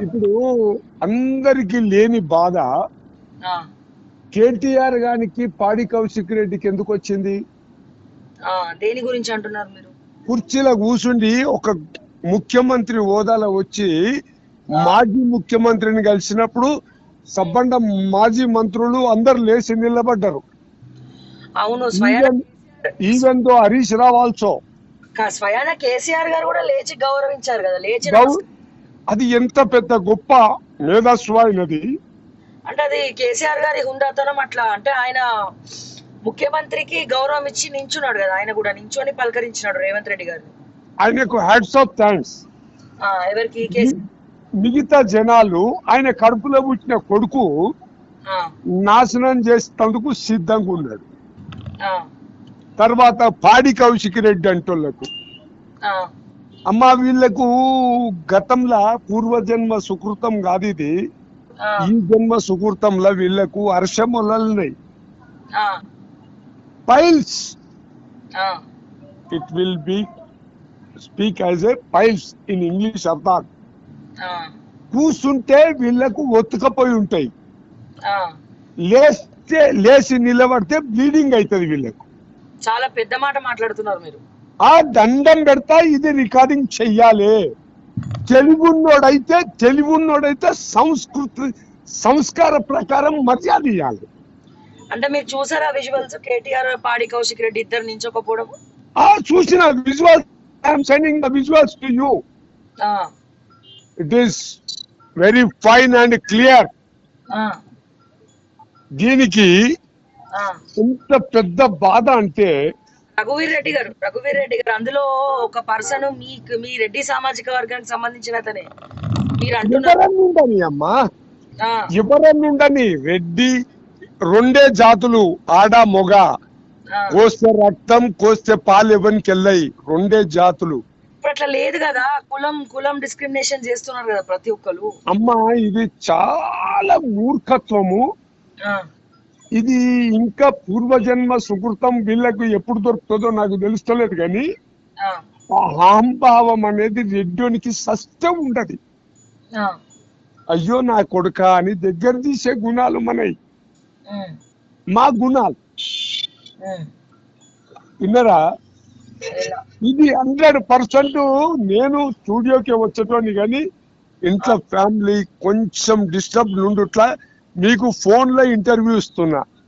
ఇప్పుడు అందరికి లేని బాధ కేటీఆర్ గారికి పాడి కౌశిక్ రెడ్డికి ఎందుకు వచ్చింది? దేని గురించి అంటున్నారు మీరు? కుర్చీలో కూర్చుండి ఒక ముఖ్యమంత్రి హోదాలో వచ్చి మాజీ ముఖ్యమంత్రిని కలిసినప్పుడు సబ్బండ మాజీ మంత్రులు అందరు లేచి నిలబడ్డారు. అవును, even though Harish Rao also. స్వయాన కేసీఆర్ గారు కూడా లేచి గౌరవించారు కదా. లేచి అది ఎంత పెద్ద గొప్ప మేధస్సు అయినది. అంటే అది కేసీఆర్ గారి హుందాతనం అట్లా. అంటే ఆయన ముఖ్యమంత్రికి గౌరవం ఇచ్చి నించున్నాడు కదా, ఆయన కూడా నించుని పలకరించినాడు రేవంత్ రెడ్డి గారు. ఆయనకు హ్యాట్స్ ఆఫ్ థాంక్స్. ఎవరికి? మిగతా జనాలు ఆయన కడుపులో పుట్టిన కొడుకు నాశనం చేసేందుకు సిద్ధంగా ఉన్నాడు. తర్వాత పాడి కౌశిక్ రెడ్డి అంటోళ్లకు అమ్మ వీళ్లకు గతంలో పూర్వజన్మ సుకృతం కాదు ఇది, ఈ జన్మ సుకృతంలో వీళ్లకు హర్షములన్నాయి. Piles, it will be speak as a piles in English అర్థాత్ కూర్చుంటే వీళ్లకు ఒత్తుకపోయి ఉంటాయి, లేచి నిలబడితే బ్లీడింగ్ అవుతుంది వీళ్ళకు. చాలా పెద్ద మాట మాట్లాడుతున్నారు మీరు. ఆ దండం పెడతా ఇది రికార్డింగ్ చెయ్యాలి. తెలివున్నోడైతే సంస్కార ప్రకారం మర్యాద ఇవ్వాలి. అంటే మీరు చూసారా విజువల్స్? కేటీఆర్ పాడి కౌశిక్ రెడ్డి ఇద్దరు నించోకపోవడం చూసిన visuals. I'm sending the visuals to you. It is very fine and clear. దీనికి ఎంత పెద్ద బాధ అంటే రఘువీర్ రెడ్డి గారు అందులో ఒక పర్సన్ మీ రెడ్డి సామాజిక వర్గానికి సంబంధించిన అతనే. మీరు అంటున్నారని అమ్మా, ఎవరన్నుండని రెడ్డి రెండే జాతులు, ఆడ మొగ, కోస్తే రక్తం కోస్తే పాలు ఎవరికి వెళ్ళాయి, రెండే జాతులు. ఇప్పుడు అట్లా లేదు కదా, కులం డిస్క్రిమినేషన్ చేస్తున్నారు కదా ప్రతి ఒక్కరు. అమ్మా ఇది చాలా మూర్ఖత్వము. ఇది ఇంకా పూర్వజన్మ సుకృతం వీళ్ళకు ఎప్పుడు దొరుకుతుందో నాకు తెలుస్తలేదు, కానీ అహంభావం అనేది రెడ్డికి సత్యం ఉంటది. అయ్యో నా కొడుక అని దగ్గర తీసే గుణాలు మనవి, మా గుణాలు. విన్నరా? ఇది 100%. నేను స్టూడియోకి వచ్చేటోని కానీ ఇంట్లో ఫ్యామిలీ కొంచెం డిస్టర్బ్ నుండుట్లా మీకు ఫోన్ లో ఇంటర్వ్యూ ఇస్తున్నా.